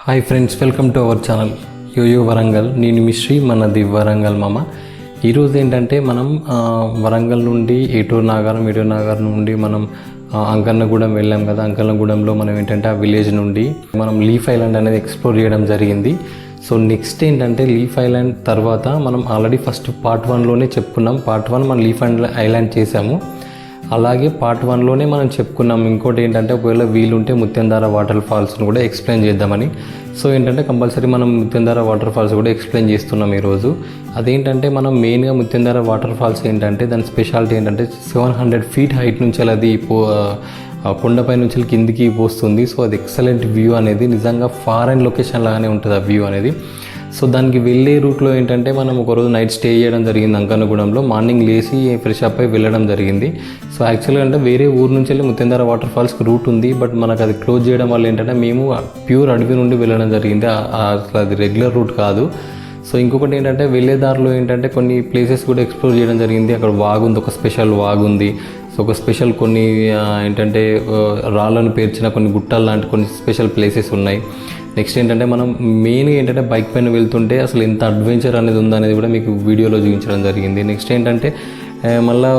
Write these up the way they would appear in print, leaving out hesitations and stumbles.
Hi friends, welcome to our channel yoyo Warangal. నేను మీ శ్రీ మనది వరంగల్ మామ. ఈరోజు ఏంటంటే మనం వరంగల్ నుండి ఎటూర్నాగారం నుండి మనం అంకన్నగూడెం వెళ్ళాం కదా. అంకన్నగూడెంలో మనం ఏంటంటే ఆ విలేజ్ నుండి మనం లీఫ్ ఐలాండ్ అనేది ఎక్స్ప్లోర్ చేయడం జరిగింది. సో నెక్స్ట్ ఏంటంటే లీఫ్ ఐలాండ్ తర్వాత మనం ఆల్రెడీ ఫస్ట్ పార్ట్ 1లోనే చెప్పుకున్నాం. పార్ట్ 1 మనం లీఫ్ ఐలాండ్ చేసాము. అలాగే పార్ట్ 1లోనే మనం చెప్పుకున్నాం. ఇంకోటి ఏంటంటే ఒకవేళ వీలుంటే ముత్యంధార వాటర్ ఫాల్స్ని కూడా ఎక్స్ప్లెయిన్ చేద్దామని. సో ఏంటంటే కంపల్సరీ మనం ముత్యంధార వాటర్ ఫాల్స్ కూడా ఎక్స్ప్లెయిన్ చేస్తున్నాం ఈరోజు. అదేంటంటే మనం మెయిన్గా ముత్యంధార వాటర్ ఫాల్స్ ఏంటంటే దాని స్పెషాలిటీ ఏంటంటే 700 feet హైట్ నుంచి అది కొండపై నుంచి కిందికి పోస్తుంది. సో అది ఎక్సలెంట్ వ్యూ అనేది, నిజంగా ఫారెన్ లొకేషన్ లాగానే ఉంటుంది ఆ వ్యూ అనేది. సో దానికి వెళ్ళే రూట్లో ఏంటంటే మనం ఒకరోజు నైట్ స్టే చేయడం జరిగింది అంకన్నగూడెంలో. మార్నింగ్ లేచి ఫ్రెష్ అప్ అయి వెళ్ళడం జరిగింది. సో యాక్చువల్గా అంటే వేరే ఊరు నుంచి వెళ్ళి ముత్యంధార వాటర్ ఫాల్స్కి రూట్ ఉంది, బట్ మనకు అది క్లోజ్ చేయడం వల్ల ఏంటంటే మేము ప్యూర్ అడవి నుండి వెళ్ళడం జరిగింది. అసలు అది రెగ్యులర్ రూట్ కాదు. సో ఇంకొకటి ఏంటంటే వెళ్ళే దారిలో ఏంటంటే కొన్ని ప్లేసెస్ కూడా ఎక్స్ప్లోర్ చేయడం జరిగింది. అక్కడ వాగుంది, ఒక స్పెషల్ వాగుంది. సో ఒక స్పెషల్ కొన్ని ఏంటంటే రాళ్ళను పేర్చిన కొన్ని గుట్టలు లాంటి కొన్ని స్పెషల్ ప్లేసెస్ ఉన్నాయి. నెక్స్ట్ ఏంటంటే మనం మెయిన్గా ఏంటంటే బైక్ పైన వెళ్తుంటే అసలు ఎంత అడ్వెంచర్ అనేది ఉందనేది కూడా మీకు వీడియోలో చూపించడం జరిగింది. నెక్స్ట్ ఏంటంటే మళ్ళీ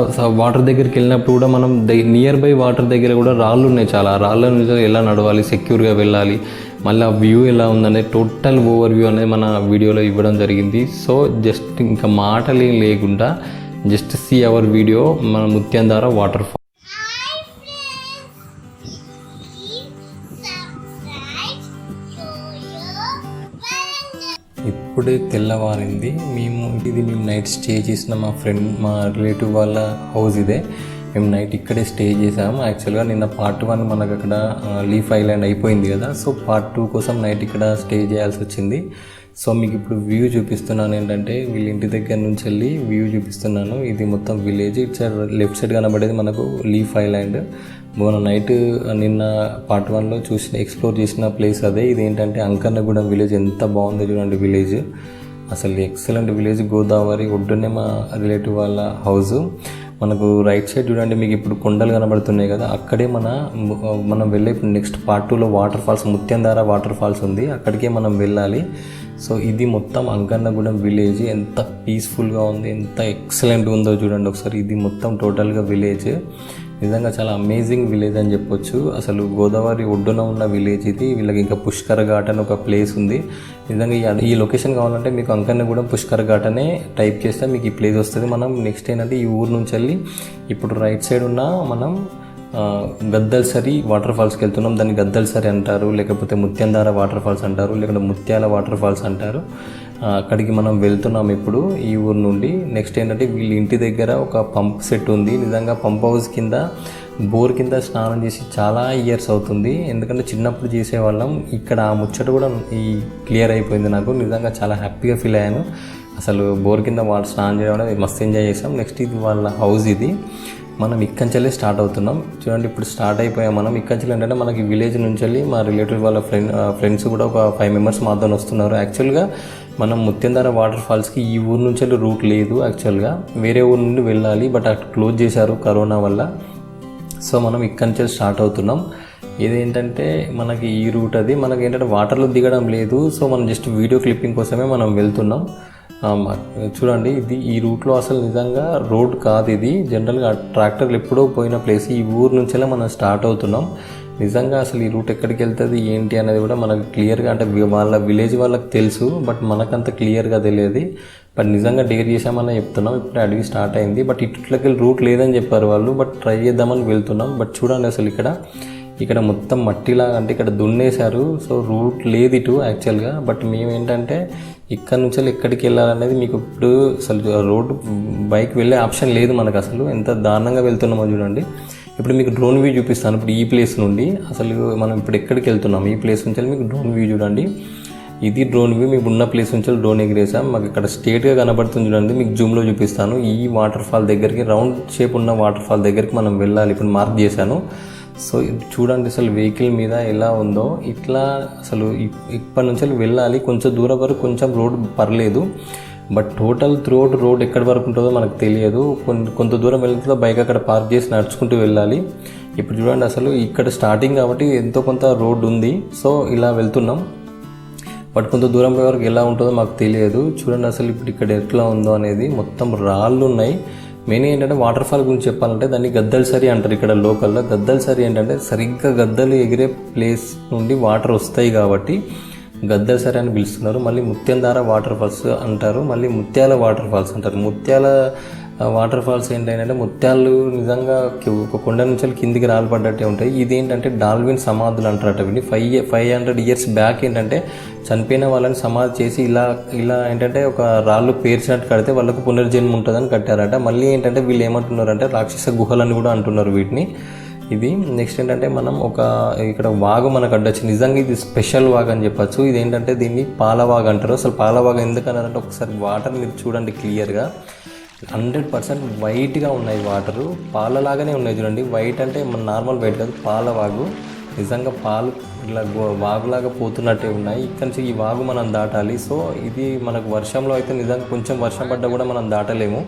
వాటర్ దగ్గరికి వెళ్ళినప్పుడు కూడా మనం నియర్ బై వాటర్ దగ్గర కూడా రాళ్ళు ఉన్నాయి చాలా. ఆ రాళ్ళ నుంచి ఎలా నడవాలి, సెక్యూర్గా వెళ్ళాలి, మళ్ళీ ఆ వ్యూ ఎలా ఉందనేది టోటల్ ఓవర్ వ్యూ అనేది మన వీడియోలో ఇవ్వడం జరిగింది. సో జస్ట్ ఇంకా మాటలు లేకుండా జస్ట్ సీ అవర్ వీడియో, మన ముత్యంధార వాటర్ ఫాల్. ఇప్పుడే తెల్లవారింది. మేము నైట్ స్టే చేసిన మా రిలేటివ్ వాళ్ళ హౌస్ ఇదే. మేము నైట్ ఇక్కడే స్టే చేసాము. యాక్చువల్గా నిన్న పార్ట్ 1 మనకు అక్కడ లీఫ్ ఐలాండ్ అయిపోయింది కదా. సో పార్ట్ 2 కోసం నైట్ ఇక్కడ స్టే చేయాల్సి వచ్చింది. సో మీకు ఇప్పుడు వ్యూ చూపిస్తున్నాను. ఏంటంటే వీళ్ళ ఇంటి దగ్గర నుంచి వెళ్ళి వ్యూ చూపిస్తున్నాను. ఇది మొత్తం విలేజ్. ఇటు సైడ్ లెఫ్ట్ సైడ్ కనబడేది మనకు లీఫ్ ఐలాండ్. మనం నైట్ నిన్న పార్ట్ 1లో ఎక్స్ప్లోర్ చేసిన ప్లేస్ అదే. ఇది ఏంటంటే అంకన్నగూడెం విలేజ్. ఎంత బాగుందో చూడండి విలేజ్, అసలు ఎక్సలెంట్ విలేజ్. గోదావరి ఒడ్డునే మా రిలేటివ్ వాళ్ళ హౌస్. మనకు రైట్ సైడ్ చూడండి, మీకు ఇప్పుడు కొండలు కనబడుతున్నాయి కదా, అక్కడే మనం వెళ్ళే నెక్స్ట్ పార్ట్ 2లో వాటర్ ఫాల్స్, ముత్యంధార వాటర్ ఫాల్స్ ఉంది, అక్కడికే మనం వెళ్ళాలి. సో ఇది మొత్తం అంకన్నగూడెం విలేజ్. ఎంత పీస్ఫుల్గా ఉంది, ఎంత ఎక్సలెంట్గా ఉందో చూడండి ఒకసారి. ఇది మొత్తం టోటల్గా విలేజ్. నిజంగా చాలా అమేజింగ్ విలేజ్ అని చెప్పొచ్చు. అసలు గోదావరి ఒడ్డున ఉన్న విలేజ్ ఇది. వీళ్ళకి ఇంకా పుష్కర ఘాట్ అని ఒక ప్లేస్ ఉంది. నిజంగా ఈ లొకేషన్ కావాలంటే మీకు అంకన్నగూడెం పుష్కర ఘాట్ అనే టైప్ చేస్తే మీకు ఈ ప్లేస్ వస్తుంది. మనం నెక్స్ట్ ఏంటంటే ఈ ఊరు నుంచి వెళ్ళి ఇప్పుడు రైట్ సైడ్ ఉన్న మనం గద్దల్సరి వాటర్ ఫాల్స్కి వెళ్తున్నాం. దాన్ని గద్దల్సరి అంటారు, లేకపోతే ముత్యంధార వాటర్ ఫాల్స్ అంటారు, లేకపోతే ముత్యాల వాటర్ ఫాల్స్ అంటారు. అక్కడికి మనం వెళ్తున్నాం ఇప్పుడు ఈ ఊరు నుండి. నెక్స్ట్ ఏంటంటే వీళ్ళ ఇంటి దగ్గర ఒక పంప్ సెట్ ఉంది. నిజంగా పంప్ హౌస్ కింద బోర్ కింద స్నానం చేసి చాలా ఇయర్స్ అవుతుంది. ఎందుకంటే చిన్నప్పుడు చేసేవాళ్ళం. ఇక్కడ ఆ ముచ్చట కూడా క్లియర్ అయిపోయింది నాకు. నిజంగా చాలా హ్యాపీగా ఫీల్ అయ్యాను. అసలు బోర్ కింద వాళ్ళు స్నానం చేయడం అనేది మస్తు ఎంజాయ్ చేసాం. నెక్స్ట్ ఇది వాళ్ళ హౌస్. ఇది మనం ఇక్కంచెల్లే స్టార్ట్ అవుతున్నాం. చూడండి ఇప్పుడు స్టార్ట్ అయిపోయాం మనం. ఇక్కంచెల్లి ఏంటంటే మనకి విలేజ్ నుంచి వెళ్ళి మా రిలేటివ్ వాళ్ళ ఫ్రెండ్స్ కూడా ఒక 5 members మాతో వస్తున్నారు. యాక్చువల్గా మనం ముత్యంధార వాటర్ ఫాల్స్కి ఈ ఊరు నుంచి వెళ్ళి రూట్ లేదు. యాక్చువల్గా వేరే ఊరు నుండి వెళ్ళాలి, బట్ అక్కడ క్లోజ్ చేశారు కరోనా వల్ల. సో మనం ఇక్కడి నుంచి స్టార్ట్ అవుతున్నాం. ఇదేంటంటే మనకి ఈ రూట్ అది. మనకి ఏంటంటే వాటర్లో దిగడం లేదు. సో మనం జస్ట్ వీడియో క్లిప్పింగ్ కోసమే మనం వెళ్తున్నాం. చూడండి ఇది ఈ రూట్లో అసలు నిజంగా రోడ్ కాదు ఇది. జనరల్గా ట్రాక్టర్లు ఎప్పుడో పోయిన ప్లేస్. ఈ ఊరు నుంచెలా మనం స్టార్ట్ అవుతున్నాం. నిజంగా అసలు ఈ రూట్ ఎక్కడికి వెళ్తుంది ఏంటి అనేది కూడా మనకు క్లియర్గా, అంటే వాళ్ళ విలేజ్ వాళ్ళకి తెలుసు, బట్ మనకంత క్లియర్గా తెలియదు. బట్ నిజంగా డేర్ చేసామని చెప్తున్నాం. ఇప్పుడు అడిగి స్టార్ట్ అయింది, బట్ ఇట్లకి రూట్ లేదని చెప్పారు వాళ్ళు, బట్ ట్రై చేద్దామని వెళ్తున్నాం. బట్ చూడండి అసలు ఇక్కడ మొత్తం మట్టిలాగా, అంటే ఇక్కడ దున్నేశారు. సో రూట్ లేదు ఇటు యాక్చువల్గా. బట్ మేము ఏంటంటే ఇక్కడ నుంచి ఎక్కడికి వెళ్ళాలనేది మీకు ఇప్పుడు అసలు రోడ్డు బైక్ వెళ్ళే ఆప్షన్ లేదు మనకు. అసలు ఎంత దారుణంగా వెళ్తున్నామో చూడండి. ఇప్పుడు మీకు డ్రోన్ వ్యూ చూపిస్తాను. ఇప్పుడు ఈ ప్లేస్ నుండి అసలు మనం ఇప్పుడు ఎక్కడికి వెళ్తున్నాం, ఈ ప్లేస్ నుంచి మీకు డ్రోన్ వ్యూ చూడండి. ఇది డ్రోన్ వ్యూ. మీకు ఉన్న ప్లేస్ నుంచి డ్రోన్ ఎగిరేసాం. మాకు ఇక్కడ స్ట్రేట్గా కనబడుతుంది చూడండి. మీకు జూమ్లో చూపిస్తాను. ఈ వాటర్ ఫాల్ దగ్గరికి, రౌండ్ షేప్ ఉన్న వాటర్ ఫాల్ దగ్గరికి మనం వెళ్ళాలి. ఇప్పుడు మార్క్ చేశాను. సో చూడండి అసలు వెహికల్ మీద ఎలా ఉందో. ఇట్లా అసలు ఇప్పటి నుంచి వెళ్ళాలి. కొంచెం దూరం వరకు కొంచెం రోడ్ పర్లేదు, బట్ టోటల్ త్రూఅవుట్ రోడ్ ఎక్కడి వరకు ఉంటుందో మనకు తెలియదు. కొంత దూరం వెళ్తే బైక్ అక్కడ పార్క్ చేసి నడుచుకుంటూ వెళ్ళాలి. ఇప్పుడు చూడండి అసలు ఇక్కడ స్టార్టింగ్ కాబట్టి ఎంతో కొంత రోడ్ ఉంది. సో ఇలా వెళ్తున్నాం. బట్ కొంత దూరం పోయే వరకు ఎలా ఉంటుందో మాకు తెలియదు. చూడండి అసలు ఇప్పుడు ఇక్కడ ఎట్లా ఉందో అనేది, మొత్తం రాళ్ళు ఉన్నాయి. మెయిన్ ఏంటంటే వాటర్ ఫాల్ గురించి చెప్పాలంటే దాన్ని గద్దల్సరి అంటారు ఇక్కడ లోకల్లో. గద్దల్సరి ఏంటంటే సరిగ్గా గద్దలు ఎగిరే ప్లేస్ నుండి వాటర్ వస్తాయి కాబట్టి గద్దల్సరి అని పిలుస్తున్నారు. మళ్ళీ ముత్యంధార వాటర్ఫాల్స్ అంటారు, మళ్ళీ ముత్యాల వాటర్ఫాల్స్ అంటారు. ముత్యాల వాటర్ఫాల్స్ ఏంటంటే ముత్యాలు నిజంగా ఒక కొండ నుంచి కిందికి రాలు పడ్డట్టే ఉంటాయి. ఇదేంటంటే డాల్విన్ సమాధులు అంటారట. వీటిని 500 years బ్యాక్ ఏంటంటే చనిపోయిన వాళ్ళని సమాధి చేసి ఇలా ఏంటంటే ఒక రాళ్ళు పేర్చినట్టు కడితే వాళ్ళకు పునర్జన్మ ఉంటుందని కట్టారట. మళ్ళీ ఏంటంటే వీళ్ళు ఏమంటున్నారంటే రాక్షస గుహలని కూడా అంటున్నారు వీటిని. ఇది నెక్స్ట్ ఏంటంటే మనం ఇక్కడ వాగు మనకు అడ్డొచ్చింది. నిజంగా ఇది స్పెషల్ వాగ్ అని చెప్పచ్చు. ఇదేంటంటే దీన్ని పాలవాగ్ అంటారు. అసలు పాలవాగ్ ఎందుకన్నారంటే ఒకసారి వాటర్ మీరు చూడండి క్లియర్గా 100% వైట్గా ఉన్నాయి వాటరు, పాలలాగానే ఉన్నాయి చూడండి. వైట్ అంటే మన నార్మల్ వైట్ కాదు, పాలవాగు. నిజంగా పాలు ఇలా వాగులాగా పోతున్నట్టే ఉన్నాయి. ఇక్కడ నుంచి ఈ వాగు మనం దాటాలి. సో ఇది మనకు వర్షంలో అయితే నిజంగా కొంచెం వర్షం పడ్డా కూడా మనం దాటలేము.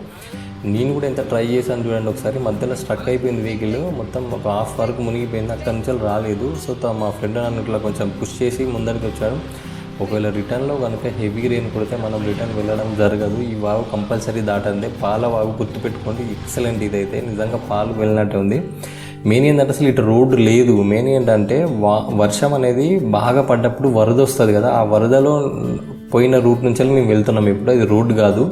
నేను కూడా ఎంత ట్రై చేశాను చూడండి. ఒకసారి మధ్యలో స్ట్రక్ అయిపోయింది వెహికల్, మొత్తం ఒక హాఫ్ వరకు మునిగిపోయింది, అక్కడి నుంచి రాలేదు. సో మా ఫ్రెండ్ నన్ను ఇట్లా కొంచెం పుష్ చేసి ముందరికి వచ్చాడు. ఒకవేళ రిటర్న్లో కనుక హెవీ రెయిన్ కొడితే మనం రిటర్న్ వెళ్ళడం జరగదు. ఈ వాగు కంపల్సరీ దాటండి. పాల వాగు గుర్తుపెట్టుకోండి, ఎక్సలెంట్. ఇదైతే నిజంగా పాలు వెళ్ళినట్టు ఉంది. మెయిన్ ఏంటంటే అసలు ఇటు రోడ్డు లేదు. మెయిన్ ఏంటంటే వర్షం అనేది బాగా పడ్డప్పుడు వరద వస్తుంది కదా, ఆ వరదలో పోయిన రూట్ నుంచి మేము వెళ్తున్నాం. ఇప్పుడు ఇది రోడ్డు కాదు,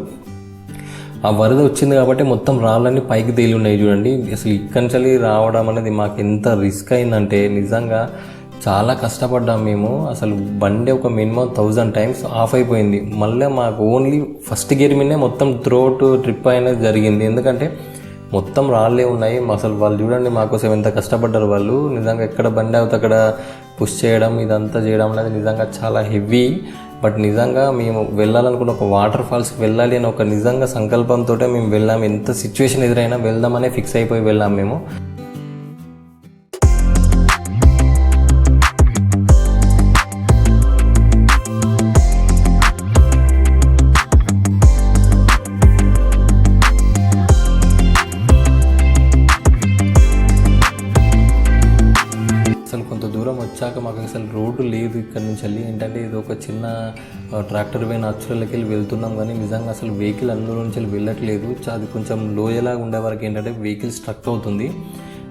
ఆ వరద వచ్చింది కాబట్టి మొత్తం రాళ్ళన్నీ పైకి తేలి ఉన్నాయి చూడండి. అసలు ఇక్కడి నుంచి రావడం అనేది మాకు ఎంత రిస్క్ అయిందంటే నిజంగా చాలా కష్టపడ్డాం మేము. అసలు బండి ఒక మినిమం 1000 times ఆఫ్ అయిపోయింది. మళ్ళీ మాకు ఓన్లీ ఫస్ట్ గేర్ మీదే మొత్తం త్రోట్ ట్రిప్ అనేది జరిగింది. ఎందుకంటే మొత్తం రాళ్ళే ఉన్నాయి. అసలు వాళ్ళు చూడండి మాకోసం ఎంత కష్టపడ్డారు వాళ్ళు. నిజంగా ఎక్కడ బండి అవుతుంది అక్కడ పుష్ చేయడం, ఇదంతా చేయడం అనేది నిజంగా చాలా హెవీ. బట్ నిజంగా మేము వెళ్ళాలనుకున్న ఒక వాటర్ ఫాల్స్కి వెళ్ళాలి అని ఒక నిజంగా సంకల్పంతో మేము వెళ్ళాము. ఎంత సిచ్యువేషన్ ఎదురైనా వెళ్దామనే ఫిక్స్ అయిపోయి వెళ్ళాము మేము. వచ్చాక మాకు అసలు రోడ్డు లేదు ఇక్కడ నుంచి వెళ్ళి. ఏంటంటే ఇది ఒక చిన్న ట్రాక్టర్ పైన అచ్చులకి వెళ్ళి వెళ్తున్నాం, కానీ నిజంగా అసలు వెహికల్ అందులో నుంచి వెళ్ళట్లేదు. అది కొంచెం లోయలాగా ఉండే వరకు ఏంటంటే వెహికల్ స్ట్రక్ అవుతుంది.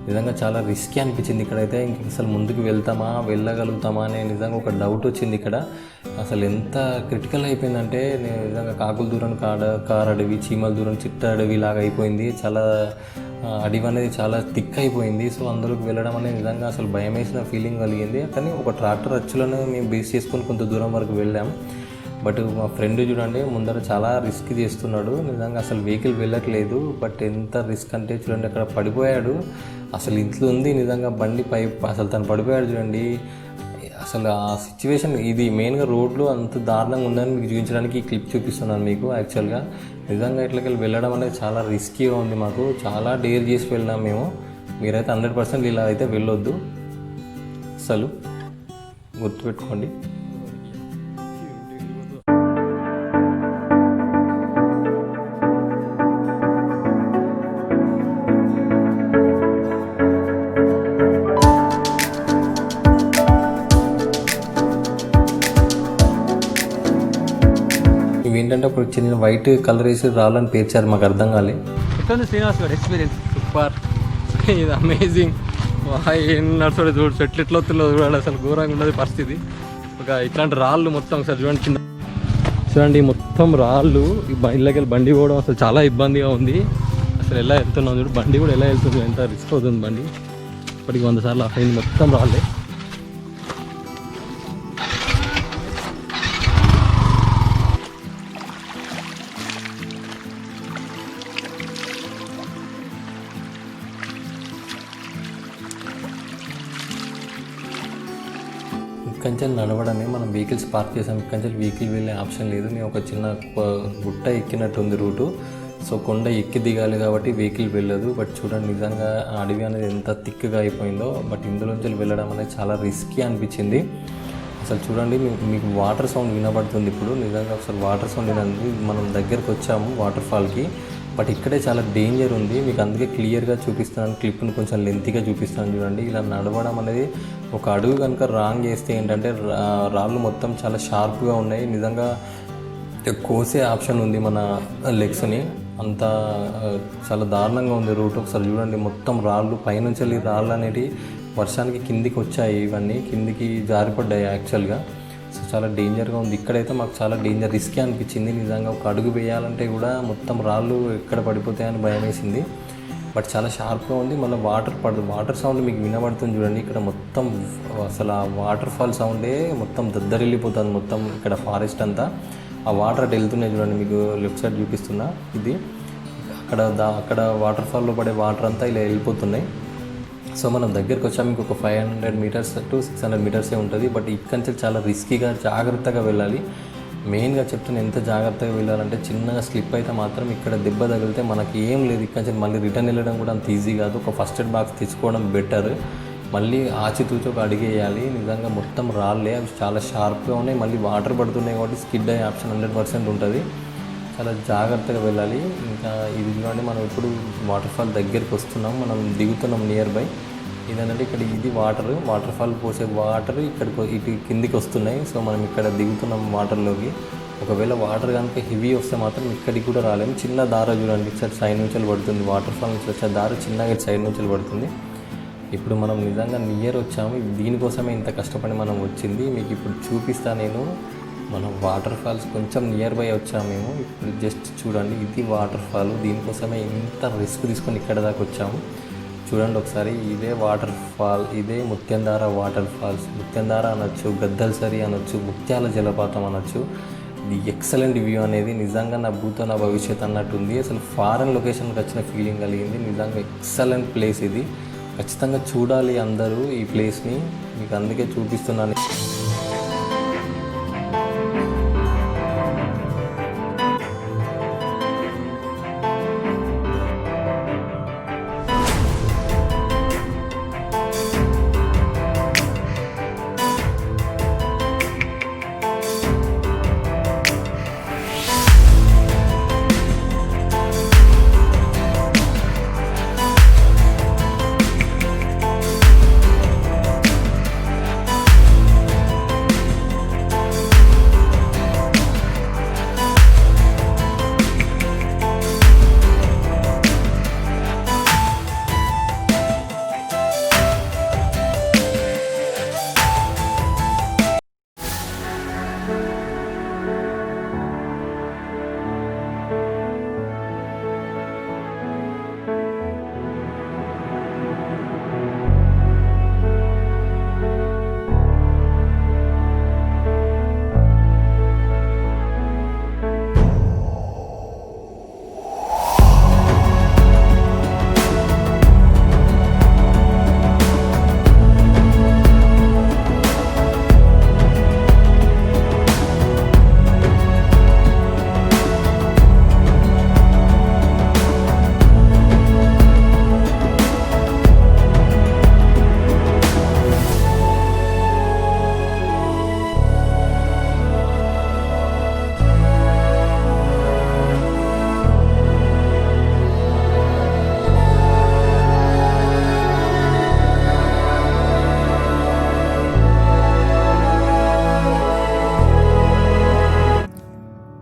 నిజంగా చాలా రిస్కీ అనిపించింది ఇక్కడైతే. ఇంక అసలు ముందుకు వెళ్ళగలుగుతామా అనే నిజంగా ఒక డౌట్ వచ్చింది ఇక్కడ. అసలు ఎంత క్రిటికల్ అయిపోయిందంటే నిజంగా కాకుల దూరం కారు అడవి, చీమల దూరం చిట్ట అడవి లాగా అయిపోయింది. చాలా అడవి అనేది చాలా థిక్ అయిపోయింది. సో అందులోకి వెళ్ళడం అనేది నిజంగా అసలు భయం వేసిన ఫీలింగ్ కలిగింది. కానీ ఒక ట్రాక్టర్ అచ్చులను మేము బేస్ చేసుకొని కొంత దూరం వరకు వెళ్ళాం. బట్ మా ఫ్రెండ్ చూడండి ముందర చాలా రిస్క్ చేస్తున్నాడు. నిజంగా అసలు వెహికల్ వెళ్ళట్లేదు. బట్ ఎంత రిస్క్ అంటే చూడండి అక్కడ పడిపోయాడు. అసలు ఇంట్లో ఉంది నిజంగా బండి అసలు తను పడిపోయాడు చూడండి. అసలు ఆ సిచ్యువేషన్ ఇది మెయిన్గా రోడ్లు అంత దారుణంగా ఉందని మీకు చూపించడానికి ఈ క్లిప్ చూపిస్తున్నాను మీకు. యాక్చువల్గా నిజంగా ఇట్లకి వెళ్ళడం అనేది చాలా రిస్కీగా ఉంది. మాకు చాలా డేర్ చేసి వెళ్ళాం మేము. మీరైతే 100% ఇలా అయితే వెళ్ళొద్దు, అసలు గుర్తుపెట్టుకోండి. ఏంటంటే ఒక చిన్న వైట్ కలర్ వేసి రాళ్ళని పేర్చారు, మాకు అర్థం కాలే. శ్రీనివాస్ గారు ఎక్స్పీరియన్స్ సూపర్, ఇది అమేజింగ్. ఏం నడుచుకోండి చూడు, చెట్లు ఎట్లా వస్తుందో చూడండి, అసలు ఘోరంగా ఉన్నది పరిస్థితి. ఒక ఇట్లాంటి రాళ్ళు మొత్తం ఒకసారి చూడండి కింద చూడండి, మొత్తం రాళ్ళు. ఈ ఇళ్ళకి బండి పోవడం అసలు చాలా ఇబ్బందిగా ఉంది. అసలు ఎలా వెళ్తున్నాం చూడు, బండి కూడా ఎలా వెళ్తుంది, ఎంత రిస్క్ అవుతుంది బండి. ఇప్పటికి 100 సార్లు ఆఫ్ అయింది, మొత్తం రాళ్ళే. ఇక్కడి నడవడమే మనం వెహికల్స్ పార్క్ చేసాం. ఇక్కడి వెహికల్ వెళ్ళే ఆప్షన్ లేదు. మేము ఒక చిన్న గుట్ట ఎక్కినట్టు ఉంది రూటు. సో కొండ ఎక్కి దిగాలి కాబట్టి వెహికల్ వెళ్ళదు. బట్ చూడండి నిజంగా అడవి అనేది ఎంత థిక్గా అయిపోయిందో. బట్ ఇందులోంచి వెళ్ళడం అనేది చాలా రిస్కీ అనిపించింది. అసలు చూడండి మీకు వాటర్ సౌండ్ వినబడుతుంది ఇప్పుడు. నిజంగా ఒకసారి వాటర్ సౌండ్ వినండి. మనం దగ్గరకు వచ్చాము వాటర్ ఫాల్కి. బట్ ఇక్కడే చాలా డేంజర్ ఉంది, మీకు అందుకే క్లియర్గా చూపిస్తున్నాను, క్లిప్ని కొంచెం లెంతీగా చూపిస్తాను చూడండి. ఇలా నడవడం అనేది ఒక అడుగు కనుక రాంగ్ చేస్తే ఏంటంటే రాళ్ళు మొత్తం చాలా షార్ప్గా ఉన్నాయి, నిజంగా కోసే ఆప్షన్ ఉంది మన లెగ్స్ని, అంత చాలా దారుణంగా ఉంది రూట్. ఒకసారి చూడండి, మొత్తం రాళ్ళు పైనుంచి వెళ్ళి రాళ్ళు అనేవి వర్షానికి కిందికి వచ్చాయి, ఇవన్నీ కిందికి జారిపడ్డాయి యాక్చువల్గా. సో చాలా డేంజర్గా ఉంది. ఇక్కడైతే మాకు చాలా డేంజర్, రిస్కీ అనిపించింది నిజంగా. ఒక అడుగు వేయాలంటే కూడా మొత్తం రాళ్ళు ఎక్కడ పడిపోతాయని భయం వేసింది. బట్ చాలా షార్ప్గా ఉంది. మళ్ళీ వాటర్ సౌండ్ మీకు వినబడుతుంది చూడండి. ఇక్కడ మొత్తం అసలు ఆ వాటర్ ఫాల్ సౌండే మొత్తం దద్దరిల్లిపోతుంది మొత్తం ఇక్కడ ఫారెస్ట్ అంతా. ఆ వాటర్ అటు వెళ్తున్నాయి చూడండి, మీకు లెఫ్ట్ సైడ్ చూపిస్తున్నా. ఇది అక్కడ వాటర్ ఫాల్లో పడే వాటర్ అంతా ఇలా వెళ్ళిపోతున్నాయి. సో మనం దగ్గరికి వచ్చాము, మీకు ఒక 500 మీటర్స్ టు 600 మీటర్సే ఉంటుంది. బట్ ఇక్కడి నుంచి చాలా రిస్కీగా జాగ్రత్తగా వెళ్ళాలి. మెయిన్గా చెప్తున్నా, ఎంత జాగ్రత్తగా వెళ్ళాలంటే చిన్నగా స్లిప్ అయితే మాత్రం ఇక్కడ దెబ్బ తగిలితే మనకి ఏం లేదు, ఇక్కడి నుంచి మళ్ళీ రిటర్న్ వెళ్ళడం కూడా అంత ఈజీ కాదు. ఒక ఫస్ట్ ఎయిడ్ బాక్స్ తెచ్చుకోవడం బెటర్. మళ్ళీ ఆచితూచి ఒక అడిగేయాలి. నిజంగా మొత్తం రాళ్ళే, అవి చాలా షార్ప్గా ఉన్నాయి, మళ్ళీ వాటర్ పడుతున్నాయి కాబట్టి స్కిడ్ అయ్యే ఆప్షన్ 100% ఉంటుంది. చాలా జాగ్రత్తగా వెళ్ళాలి. ఇంకా ఇది చూడండి, మనం ఇప్పుడు వాటర్ ఫాల్ దగ్గరికి వస్తున్నాం, మనం దిగుతున్నాం నియర్ బై. ఇదేంటంటే ఇక్కడ ఇది వాటర్ ఫాల్ పోసే వాటర్ ఇటు కిందికి వస్తున్నాయి. సో మనం ఇక్కడ దిగుతున్నాం వాటర్లోకి. ఒకవేళ వాటర్ కనుక హెవీ వస్తే మాత్రం ఇక్కడికి కూడా రాలేము. చిన్న దార చూడండి, ఇటు సైడ్ నుంచి పడుతుంది, వాటర్ ఫాల్ నుంచి వచ్చే దార చిన్నగా ఇటు సైడ్ నుంచి పడుతుంది. ఇప్పుడు మనం నిజంగా నియర్ వచ్చాము, దీనికోసమే ఇంత కష్టపడి మనం వచ్చింది. మీకు ఇప్పుడు చూపిస్తాను నేను. మనం వాటర్ ఫాల్స్ కొంచెం నియర్ బై వచ్చాము మేము. ఇప్పుడు జస్ట్ చూడండి, ఇది వాటర్ ఫాల్. దీనికోసమే ఇంత రిస్క్ తీసుకొని ఇక్కడ దాకా వచ్చాము. చూడండి ఒకసారి, ఇదే వాటర్ ఫాల్, ఇదే ముత్యంధార వాటర్ ఫాల్స్. ముత్యంధార అనొచ్చు, గద్దల్సరి అనొచ్చు, ముత్యాల జలపాతం అనొచ్చు. ఇది ఎక్సలెంట్ వ్యూ అనేది, నిజంగా నా భూతో నా భవిష్యత్ అన్నట్టుంది. అసలు ఫారెన్ లొకేషన్కి వచ్చిన ఫీలింగ్ కలిగింది. నిజంగా ఎక్సలెంట్ ప్లేస్ ఇది, ఖచ్చితంగా చూడాలి అందరూ ఈ ప్లేస్ని. మీకు అందుకే చూపిస్తున్నాను.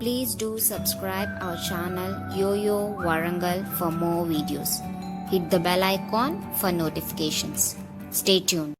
Please do subscribe our channel Yo-Yo Warangal for more videos. Hit the bell icon for notifications. Stay tuned.